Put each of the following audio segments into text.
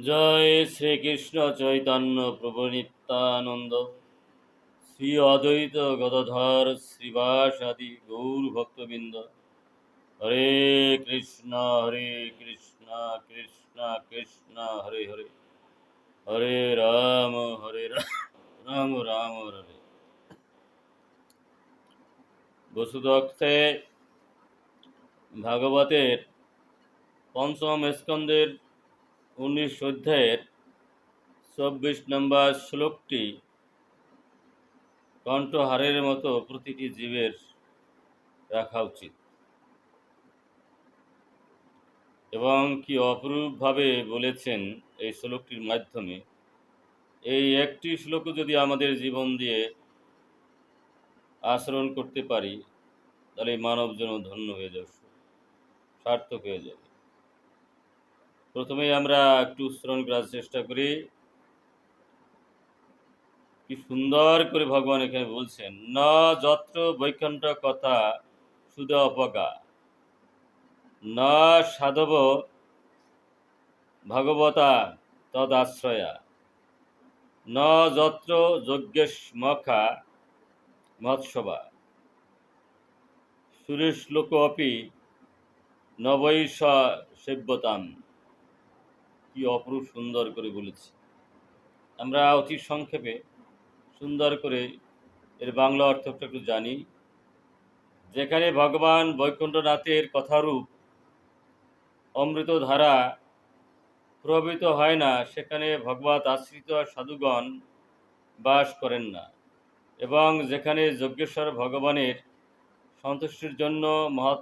জয় শ্রীকৃষ্ণ চৈতন্য প্রভু নিত্যানন্দ, শ্রী অদ্বৈত গদাধর শ্রীবাসাদি গৌর ভক্তবৃন্দ। হরে কৃষ্ণ কৃষ্ণ কৃষ্ণ হরে হরে, হরে রাম রাম রাম হরে। বসুদক্ষে ভাগবতের পঞ্চম স্কন্ধের 19 অধ্যায়ের 24 নম্বর শ্লোকটি কণ্ঠহারের মতো প্রতিটি জীবের রাখা উচিত। এবং কি অপরূপভাবে বলেছেন এই শ্লোকটির মাধ্যমে। এই একটি শ্লোক যদি আমাদের জীবন দিয়ে আচরণ করতে পারি, তাহলে মানব জন্য ধন্য হয়ে যাবে, সার্থক হয়ে যাবে। প্রথমেই আমরা একটু উচ্চারণ করার চেষ্টা করি। কি সুন্দর করে ভগবান এখানে বলছেন, ন যত্র বৈকুণ্ঠ কথা সুদ অপগা, ন সাধব ভগবতা তদাশ্রয়া, ন যত্র যজ্ঞেশমখা মৎসবা, সুরেশ লোক অপি নবৈষ সেব্যতাম। কি অপরূপ সুন্দর করে বলেছি। আমরা অতি সংক্ষেপে সুন্দর করে এর বাংলা অর্থটা একটু জানি। যেখানে ভগবান বৈকুণ্ঠনাথের কথারূপ অমৃত ধারা প্রবাহিত হয় না, সেখানে ভগবত আশ্রিত সাধুগণ বাস করেন না। এবং যেখানে যজ্ঞেশ্বর ভগবানের সন্তুষ্টির জন্য মহৎ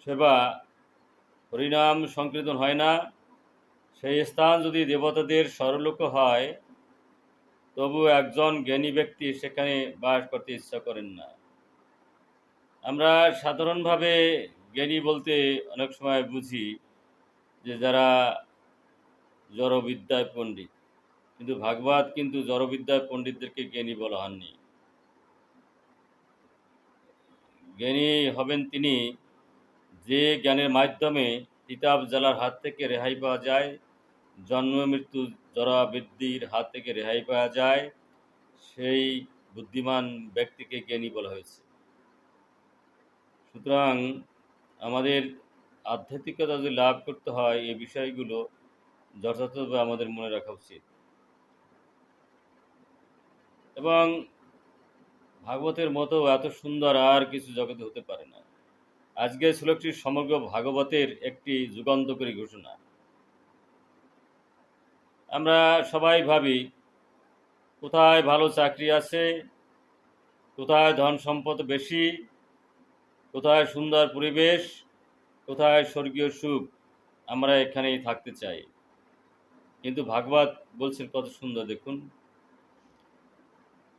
সেবা হরিনাম সংকীর্তন হয় না, সেই স্থান যদি দেবতাদের স্বর্গলোক হয়, তবু একজন জ্ঞানী ব্যক্তি সেখানে বাস করতে ইচ্ছা করেন না। আমরা সাধারণভাবে জ্ঞানী বলতে অনেক সময় বুঝি যে যারা জড়বিদ্যায় পণ্ডিত, কিন্তু ভাগবত কিন্তু জড়বিদ্যায় পণ্ডিতদেরকে জ্ঞানী বলা হননি। জ্ঞানী হবেন তিনি যে জ্ঞানের মাধ্যমে তিতাব জ্বালার হাত থেকে রেহাই পাওয়া যায়, জন্ম মৃত্যু জড়বৃদ্ধির হাত থেকে রেহাই পাওয়া যায়, সেই বুদ্ধিমান ব্যক্তিকে জ্ঞানী বলা হয়েছে। সুতরাং আমাদের আধ্যাত্মিকতা যদি লাভ করতে হয়, এই বিষয়গুলো যথাযথভাবে আমাদের মনে রাখা উচিত। এবং ভাগবতের মতো এত সুন্দর আর কিছু জগতে হতে পারে না। আজকের শ্লোকটি সমগ্র ভাগবতের একটি যুগান্তকারী ঘোষণা। আমরা সবাই ভাবি কোথায় ভালো চাকরি আছে, কোথায় ধন সম্পদ বেশি, কোথায় সুন্দর পরিবেশ, কোথায় স্বর্গীয় সুখ, আমরা এখানেই থাকতে চাই। কিন্তু ভাগবত বলছেন কত সুন্দর, দেখুন।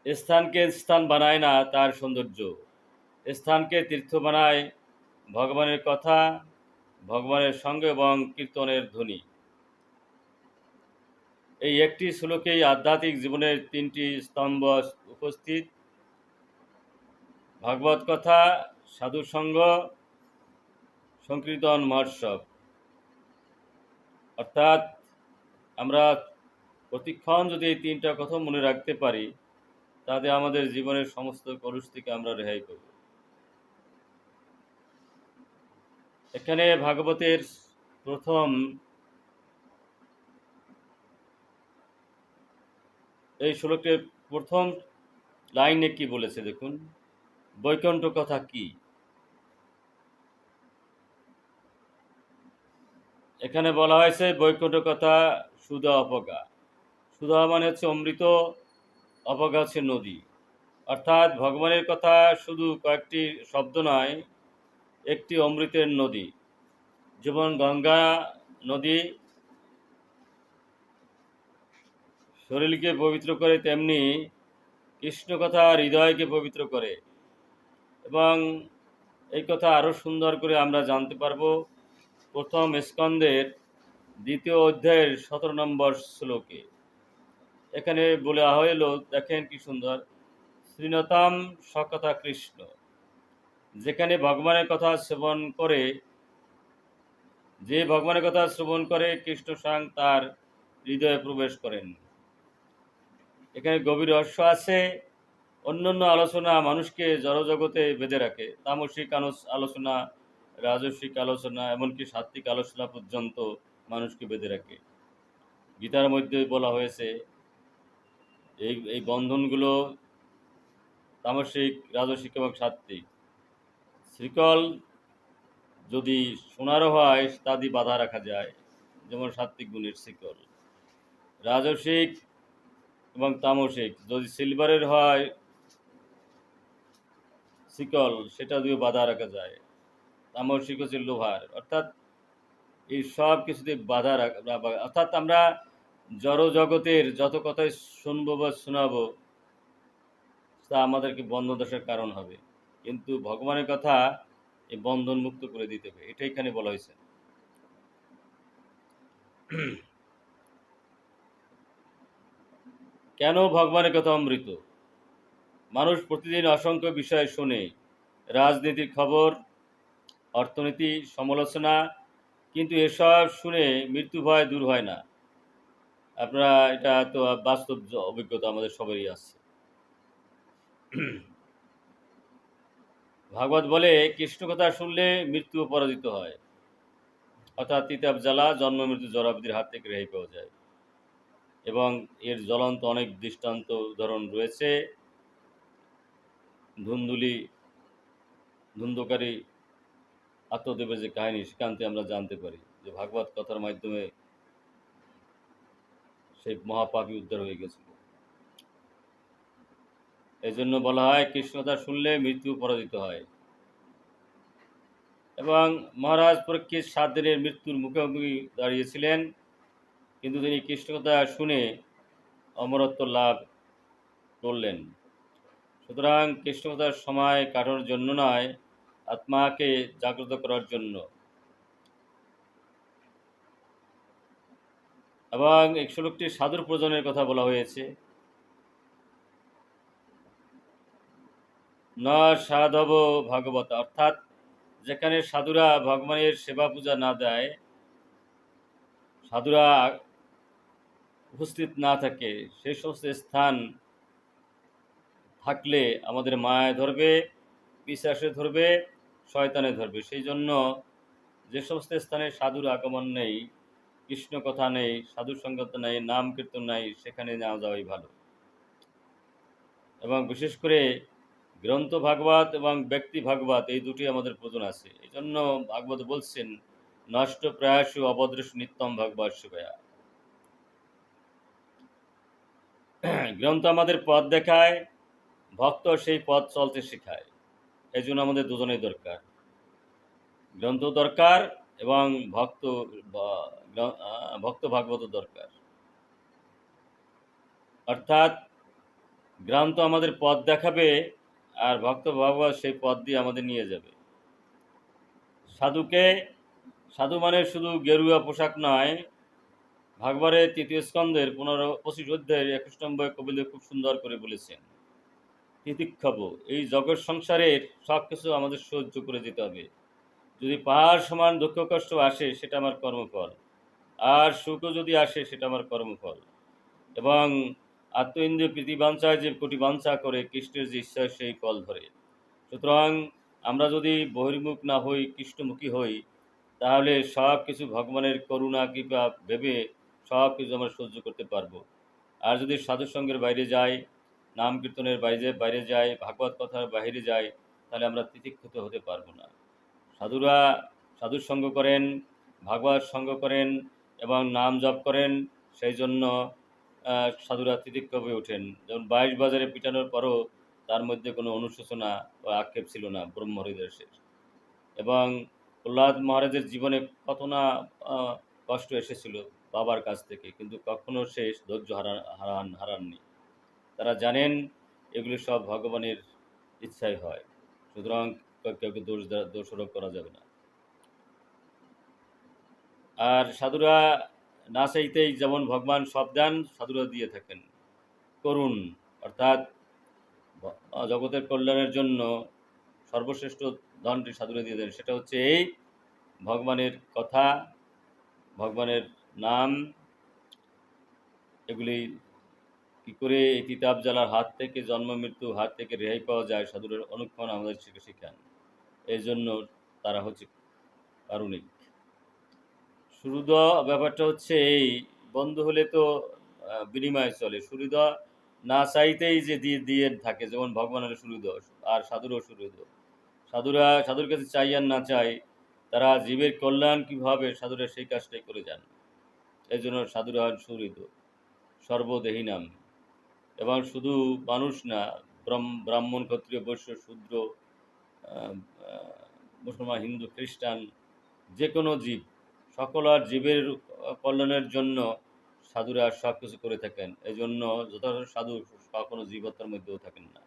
স্থানকে স্থান বানায় না তার সৌন্দর্য, স্থানকে তীর্থ বানায় ভগবানের কথা, ভগবানের সঙ্গ এবং কীর্তনের ধ্বনি। এই একটি শ্লোকেই আধ্যাত্মিক জীবনের 3টি স্তম্ভ উপস্থিত: ভাগবত কথা, সাধুসঙ্গ, সংকীর্তন মহোৎসব। অর্থাৎ আমরা প্রতিক্ষণ যদি এই 3টা কথা মনে রাখতে পারি, তাতে আমাদের জীবনের সমস্ত কলুষ থেকে আমরা রেহাই পাব। এখানে ভাগবতের প্রথম এই শ্লোকের প্রথম লাইনে কি বলেছে দেখুন, বৈকুণ্ঠ কথা কি। এখানে বলা হয়েছে বৈকুণ্ঠ কথা সুধা অপগা। সুধা মানে হচ্ছে অমৃত, অপগা হচ্ছে নদী। অর্থাৎ ভগবানের কথা শুধু কয়েকটি শব্দ নয়, একটি অমৃতের নদী। যেমন গঙ্গা নদী শরীরকে পবিত্র করে, তেমনি কৃষ্ণ কথা হৃদয়কে পবিত্র করে। এবং এই কথা আরও সুন্দর করে আমরা জানতে পারবো প্রথম স্কন্ধের 2য় অধ্যায়ের 17 নম্বর শ্লোকে। এখানে বলা হইল, দেখেন কি সুন্দর, শ্রীনতাম সকথা কৃষ্ণ। যেখানে ভগবানের কথা সেবন করে যে ভগবানের কথা শ্রবণ করে কৃষ্ণ স্বয়ং তার হৃদয়ে প্রবেশ করেন। এখানে গভীর রহস্য আছে। অন্যান্য আলোচনা মানুষকে জড়জগতে বেঁধে রাখে, তামসিক আলোচনা, রাজস্বিক আলোচনা, এমনকি সাত্ত্বিক আলোচনা পর্যন্ত মানুষকে বেঁধে রাখে। গীতার মধ্যে বলা হয়েছে এই বন্ধনগুলো তামসিক, রাজসিক এবং সাত্ত্বিক। শ্রীকল যদি সোনারও হয় তা দিয়ে বাধা রাখা যায়, যেমন সাত্ত্বিক গুণের শিকল। রাজসিক এবং তামসিক যদি সিলভারের হয় শিকল, সেটা দিয়ে বাধা রাখা যায়। তামসিক হচ্ছে লোহার। অর্থাৎ এই সব কিছুতে বাধা রাখা, অর্থাৎ আমরা জড় জগতের যত কথাই শুনবো বা শোনাবো তা আমাদেরকে বন্ধদশার কারণ হবে, কিন্তু ভগবানের কথা এই বন্ধন মুক্ত করে দিতে হবে, এটা এখানে বলা হয়েছে। কেন ভগবানের কথা অমৃত? মানুষ প্রতিদিন অসংখ্য বিষয় শোনে, রাজনীতির খবর, অর্থনীতি, সমালোচনা, কিন্তু এসব শুনে মৃত্যু ভয় দূর হয় না। আপনারা এটা তো বাস্তব অভিজ্ঞতা আমাদের সবারই আছে। ভাগবত বলে কৃষ্ণ কথা শুনলে মৃত্যু পরাজিত হয়, অর্থাৎ তিতাব জ্বালা, জন্ম মৃত্যু জরাবধির হাত থেকে রেহাই পাওয়া যায়। এবং এর জ্বলন্ত অনেক দৃষ্টান্ত উদাহরণ রয়েছে। ধুন্ধকারী আত্মদেবের যে কাহিনী, সেখান থেকে আমরা জানতে পারি যে ভাগবত কথার মাধ্যমে সেই মহাপাপী উদ্ধার হয়ে গেছিল। এই জন্য বলা হয় কৃষ্ণ কথা শুনলে মৃত্যু পরাজিত হয়। এবং মহারাজ পরীক্ষিত 7 দিনের মৃত্যুর মুখোমুখি দাঁড়িয়েছিলেন, কিন্তু তিনি কৃষ্ণ কথা শুনে অমরত্ব লাভ করলেন। সুতরাং কৃষ্ণ কথার সময় কাটানোর জন্য নয়, আত্মাকে জাগ্রত করার জন্য। এবং 116টি সাধুর প্রয়োজনের কথা বলা হয়েছে। ন সাধব ভাগবত, অর্থাৎ যেখানে সাধুরা ভগবানের সেবা পূজা না দেয়, সাধুরা উপস্থিত না থাকে, সেই সমস্ত স্থান থাকলে আমাদের মায়ায় ধরবে, পিশাচে ধরবে, শয়তানে ধরবে। সেই জন্য যে সমস্ত স্থানে সাধুর আগমন নেই, কৃষ্ণ কথা নেই, সাধু সঙ্গত নেই, নাম কীর্তন নেই, সেখানে না যাওয়াই ভালো। এবং বিশেষ করে গ্রন্থ ভাগবত এবং ব্যক্তি ভাগবত, এই দুটি আমাদের প্রয়োজন আছে। এই জন্য ভাগবত বলছেন নষ্ট প্রায়শু অবদৃশ নিত্যম ভাগবত শিবায়া। গ্রন্থ আমাদের পথ দেখায়, ভক্ত সেই পথ চলতে শেখায়। এই জন্য আমাদের দুজনেই দরকার, গ্রন্থ দরকার এবং ভক্ত ভাগবত দরকার। অর্থাৎ গ্রন্থ আমাদের পথ দেখাবে আর ভক্ত ভাগবত সেই পথ দিয়ে আমাদের নিয়ে যাবে। সাধু মানে শুধু গেরুয়া পোশাক নয়। ভাগবতের 3য় স্কন্ধের 25 অধ্যায়ের 21 নম্বর কবিদেব খুব সুন্দর করে বলেছেন, তিতিক্ষব, এই জগৎ সংসারের সব কিছু আমাদের সহ্য করে যেতে হবে। যদি পাহাড় সমান দুঃখ কষ্ট আসে, সেটা আমার কর্মফল, আর সুখও যদি আসে, সেটা আমার কর্মফল। এবং আত্ম ইন্দ্রিয় প্রীতি বাঞ্ছায় যে কোটি বাঞ্ছা করে, কৃষ্ণের যে ইচ্ছা সেই ফল ধরে। সুতরাং আমরা যদি বহির্মুখ না হই, কৃষ্ণমুখী হই, তাহলে সব কিছু ভগবানের করুণা কৃপা ভেবে সব কিছু আমরা সহ্য করতে পারবো। আর যদি সাধুসঙ্গের বাইরে যাই, নাম কীর্তনের বাইরে যাই, ভাগবত কথার বাইরে যাই, তাহলে আমরা তিতিক্ষিত হতে পারবো না। সাধুরা সাধুর সঙ্গ করেন, ভাগবত সঙ্গ করেন এবং নাম জপ করেন, সেই জন্য সাধুরা তিতিক্ষ হয়ে ওঠেন। যেমন 22 বাজারে পিটানোর পরও তার মধ্যে কোনো অনুশোচনা বা আক্ষেপ ছিল না ব্রহ্মহৃদয়ের। এবং প্রহ্লাদ মহারাজের জীবনে কত না কষ্ট এসেছিল বাবার কাছ থেকে, কিন্তু কখনো সে ধৈর্য হারাননি। তারা জানেন এগুলি সব ভগবানের ইচ্ছাই হয়, সুতরাং কাউকে দোষারোপ করা যাবে না। আর সাধুরা না চাইতেই যেমন ভগবান সব দান সাধুরা দিয়ে থাকেন। করুণ, অর্থাৎ জগতের কল্যাণের জন্য সর্বশ্রেষ্ঠ ধনটি সাধুরা দিয়ে দেন, সেটা হচ্ছে এই ভগবানের কথা, ভগবানের নাম, এগুলি কী করে এই তিতাব জ্বালার হাত থেকে, জন্ম মৃত্যু হাত থেকে রেহাই পাওয়া যায়, সাধুরের অনুক্ষণ আমাদের শিখান। এই জন্য তারা হচ্ছে কারুণিক। সুহৃদ ব্যাপারটা হচ্ছে এই, বন্ধু হলে তো বিনিময় চলে, সুহৃদ না চাইতেই যে দিয়ে দিয়ে থাকে, যেমন ভগবানের সুহৃদ আর সাধুরও সুহৃদ। সাধুর কাছে চাই আর না চাই, তারা জীবের কল্যাণ কীভাবে সাধুরা সেই কাজটাই করে যান। এই জন্য সাধুরা হন সুহৃদ, সর্বদেহী নাম। এবং শুধু মানুষ না, ব্রাহ্মণ, ক্ষত্রিয়, বৈশ্য, শূদ্র, মুসলমান, হিন্দু, খ্রিস্টান, যে কোনো জীব, সকল আর জীবের কল্যাণের জন্য সাধুরা সব কিছু করে থাকেন। এই জন্য যথাযথ সাধু কখনো জীবত্তার মধ্যেও থাকেন না।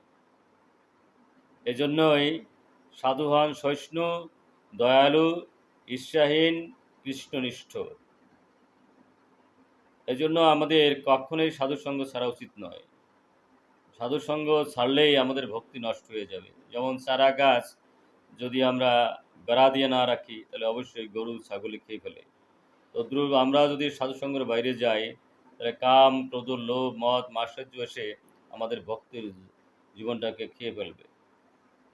এই জন্যই সাধু হন সহিষ্ণু, দয়ালু, ঈর্ষাহীন, কৃষ্ণনিষ্ঠ। এই জন্য আমাদের কখনোই সাধুসঙ্গ ছাড়া উচিত নয়। সাধুসঙ্গ ছাড়লেই আমাদের ভক্তি নষ্ট হয়ে যাবে। যেমন চারা গাছ যদি আমরা বেড়া দিয়ে না রাখি, তাহলে অবশ্যই গরু ছাগলে খেয়ে ফেলে। তদ্রূপ আমরা যদি সাধুসঙ্গের বাইরে যাই, তাহলে কাম, ক্রোধ, লোভ, মদ, মাৎসর্য এসে আমাদের ভক্তির জীবনটাকে খেয়ে ফেলবে।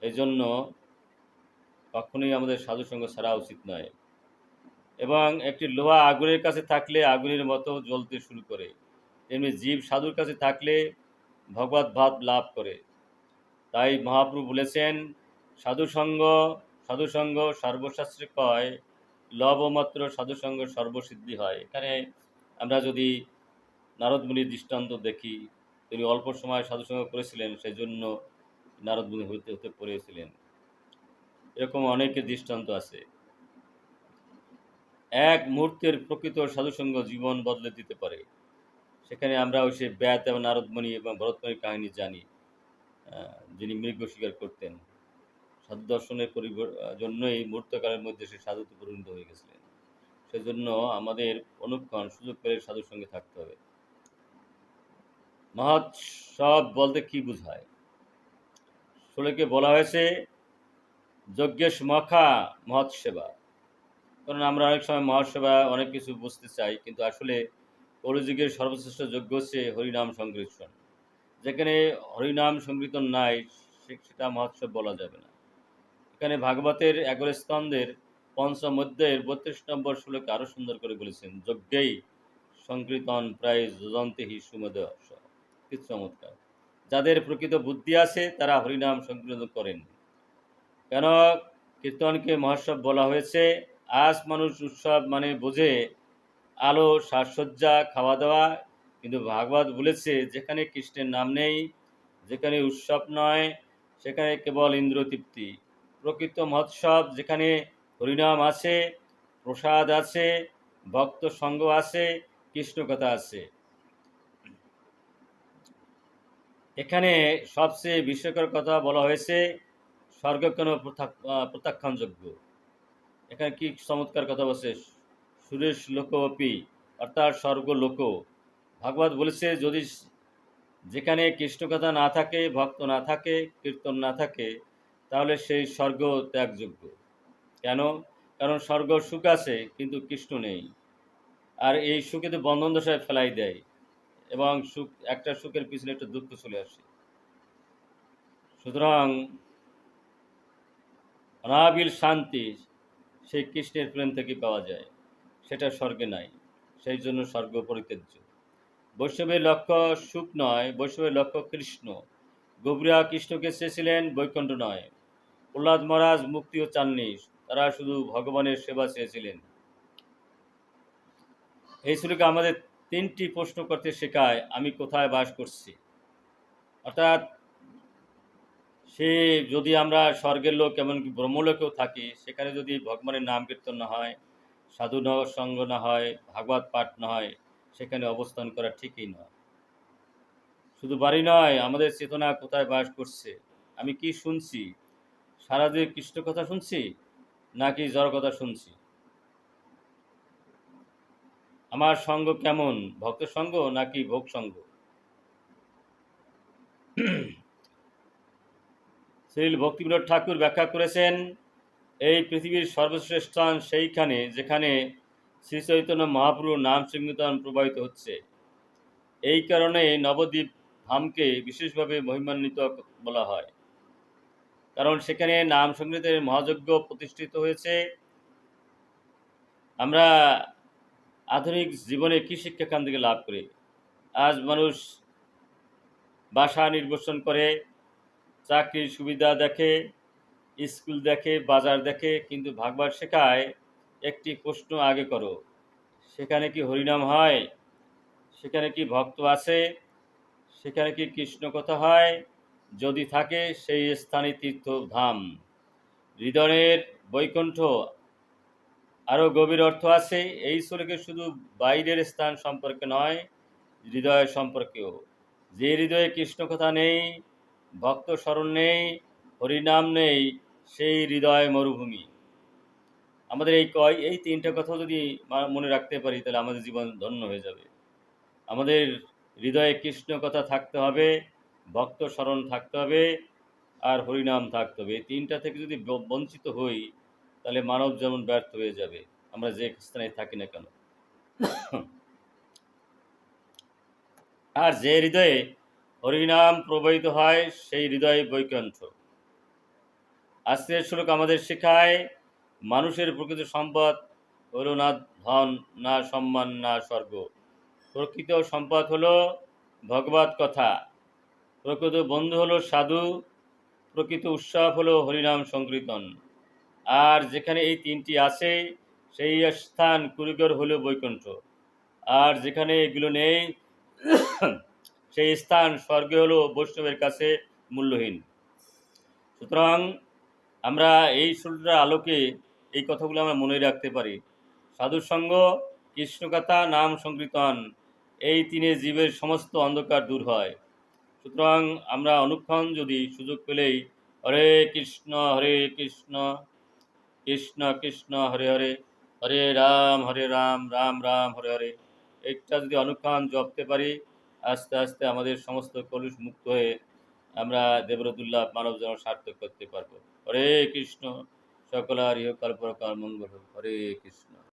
এই জন্য কখনোই আমাদের সাধুসঙ্গ ছাড়া উচিত নয়। এবং একটি লোহা আগুনের কাছে থাকলে আগুনের মতো জ্বলতে শুরু করে, তেমনি জীব সাধুর কাছে থাকলে ভগবত ভাব লাভ করে। তাই মহাপ্রভু বলেছেন, সাধুসঙ্গ সর্বশাস্ত্রে কয়, লবমাত্র সাধুসঙ্গ সর্বসিদ্ধি হয়। এখানে আমরা যদি নারদ মুনির দৃষ্টান্ত দেখি, তিনি অল্প সময় সাধুসঙ্গ করেছিলেন, সেই জন্য নারদ মুনি হতে পড়েছিলেন। এরকম অনেকের দৃষ্টান্ত আছে। এক মুহূর্তের প্রকৃত সাধুসঙ্গ জীবন বদলে দিতে পারে। সেখানে আমরা ওই সে ব্যাত এবং নারদমণি এবং ভরতমণির কাহিনী জানি, যিনি মৃগ শিকার করতেন। সাধু দর্শনের জন্যই মুহূর্তকালের মধ্যে সে সাধুতে পরিণত হয়ে গেছিলেন। সেজন্য আমাদের অনুক্ষণ সুযোগ পেলে সাধুর সঙ্গে থাকতে হবে। মহোৎসব বলতে কি বোঝায়? শ্লোকে বলা হয়েছে, যজ্ঞেশ মখা মহৎসেবা। কারণ আমরা অনেক সময় মহাসেবা অনেক কিছু বুঝতে চাই, কিন্তু আসলে কলিযুগের সর্বশ্রেষ্ঠ যজ্ঞ হচ্ছে হরিনাম সংকীর্তন। যেখানে হরিনাম সংকীর্তন নাই, সেটা মহোৎসব বলা যাবে না। এখানে ভাগবতের 11 স্কন্ধের পঞ্চম অধ্যায়ের 32 নম্বর শ্লোকে আরও সুন্দর করে বলেছেন, যজ্ঞেই সংকীর্তন প্রায় যজন্তে হি সুমদ। কি চমৎকার! যাদের প্রকৃত বুদ্ধি আছে তারা হরিনাম সংকীর্তন করেন। কেন কীর্তনকে মহোৎসব বলা হয়েছে? আজ মানুষ উৎসব মানে বোঝে আলো, সাজসজ্জা, খাওয়া দাওয়া, কিন্তু ভাগবত বলেছে, যেখানে কৃষ্ণের নাম নেই, যেখানে উৎসব নয়, সেখানে কেবল ইন্দ্রতৃপ্তি। প্রকৃত মহোৎসব যেখানে হরিনাম আছে, প্রসাদ আছে, ভক্ত সঙ্গ আছে, কৃষ্ণ কথা আছে। এখানে সবচেয়ে বিস্ময়কর কথা বলা হয়েছে, স্বর্গ কেন প্রত্যাখ্যানযোগ্য। এখানে কি চমৎকার কথা বলছে, সুরেশ লোকপি, অর্থাৎ স্বর্গ লোক। ভাগবত বলেছে, যদি যেখানে কৃষ্ণ কথা না থাকে, ভক্ত না থাকে, কীর্তন না থাকে, তাহলে সেই স্বর্গ ত্যাগযোগ্য। কেন? কারণ স্বর্গ সুখ আছে, কিন্তু কৃষ্ণ নেই। আর এই সুখে তো বন্ধন দশায় ফেলাই দেয়, এবং একটা সুখের পিছনে একটা দুঃখ চলে আসে। সুতরাং অনাবিল শান্তি সেই কৃষ্ণের প্রেম থেকে পাওয়া যায়, সেটা স্বর্গে নাই। সেই জন্য স্বর্গ পরিত্যাজ্য। বৈষ্ণবের লক্ষ্য সুখ নয়, বৈষ্ণবের লক্ষ্য কৃষ্ণ। গভীরা কৃষ্ণকে চেয়েছিলেন, বৈকুণ্ঠ নয়। প্রহ্লাদ মহারাজ মুক্তিও চাননি, তারা শুধু ভগবানের সেবা চেয়েছিলেন। এই শ্লোকে আমাদের 3টি প্রশ্ন করতে শেখায়, আমি কোথায় বাস করছি। অর্থাৎ সে যদি আমরা স্বর্গের লোক, এমনকি ব্রহ্মলোকেও থাকি, সেখানে যদি ভগবানের নাম কীর্তন না হয়, সাধু সঙ্গ না হয়, ভাগবত পাঠ না হয়, সেখানে অবস্থান করা ঠিকই নয়। শুধু বাড়ি নয়, আমাদের চেতনা কোথায় বাস করছে। আমি কি শুনছি? সারাদিন কৃষ্ণ কথা শুনছি নাকি জড় কথা শুনছি? আমার সঙ্গ কেমন, ভক্ত সঙ্গ নাকি ভোগ সঙ্গ? শ্রীল ভক্তিবিনোদ ঠাকুর ব্যাখ্যা করেছেন, এই পৃথিবীর সর্বশ্রেষ্ঠ স্থান সেইখানে যেখানে শ্রী চৈতন্য মহাপ্রভুর নাম সংকীর্তন প্রবাহিত হচ্ছে। এই কারণে নবদ্বীপ ধামকে বিশেষভাবে মহিমান্বিত বলা হয়, কারণ সেখানে নাম সংকীর্তনের মহাযজ্ঞ প্রতিষ্ঠিত হয়েছে। আমরা আধুনিক জীবনে কী শিক্ষা এখান থেকে লাভ করি? আজ মানুষ বাসা নির্বাচন করে, চাকরির সুবিধা দেখে, স্কুল দেখে, বাজার দেখে, কিন্তু ভাগবত শেখায় একটি প্রশ্ন আগে করো, সেখানে কি হরিনাম হয়? সেখানে কি ভক্ত আছে? সেখানে কি কৃষ্ণ কথা হয়? যদি থাকে সেই স্থানে তীর্থধাম। হৃদয়ের বৈকুণ্ঠ আরও গভীর অর্থ আছে। এই শ্লোকে শুধু বাইরের স্থান সম্পর্কে নয়, হৃদয় সম্পর্কেও। যে হৃদয়ে কৃষ্ণ কথা নেই, ভক্ত স্মরণ নেই, হরিনাম নেই, সেই হৃদয় মরুভূমি। আমাদের এই তিনটা কথা যদি মনে রাখতে পারি, তাহলে আমাদের জীবন ধন্য হয়ে যাবে। আমাদের হৃদয়ে কৃষ্ণ কথা থাকতে হবে, ভক্ত স্মরণ থাকতে হবে, আর হরিনাম থাকতে হবে। এই তিনটা থেকে যদি বঞ্চিত হই, তাহলে মানব যেমন ব্যর্থ হয়ে যাবে, আমরা যে স্থানে থাকি না কেন। আর যে হৃদয়ে হরিনাম প্রবাহিত হয়, সেই হৃদয় বৈকুণ্ঠ। আজকের শ্লোক আমাদের শেখায়, মানুষের প্রকৃত সম্পদ হলো না ধন, না সম্মান, না স্বর্গ। প্রকৃত সম্পদ হলো ভগবত কথা। প্রকৃত বন্ধু হলো সাধু। প্রকৃত উৎসব হলো হরিনাম সংকীর্তন। আর যেখানে এই তিনটি আছে, সেই স্থান কুড়িগর হলো বৈকুণ্ঠ। আর যেখানে এগুলো নেই, সেই স্থান স্বর্গে হলো বৈষ্ণবের কাছে মূল্যহীন। সুতরাং আমরা এই সূত্রের আলোকে এই কথাগুলো আমরা মনে রাখতে পারি। সাধুসঙ্গ, কৃষ্ণকথা, নাম সংকীর্তন, এই তিনে জীবের সমস্ত অন্ধকার দূর হয়। সুতরাং আমরা অনুক্ষণ যদি সুযোগ পেলেই হরে কৃষ্ণ কৃষ্ণ কৃষ্ণ হরে হরে, হরে রাম রাম রাম হরে হরে, এটা যদি অনুক্ষণ জপতে পারি, আস্তে আস্তে আমাদের সমস্ত কলুষ মুক্ত হয়ে আমরা দেবরতুল্লাহ মানব জীবন সার্থক করতে পারবো। হরে কৃষ্ণ, সকলার ইহকাল পরকাল মঙ্গল হোক। হরে কৃষ্ণ।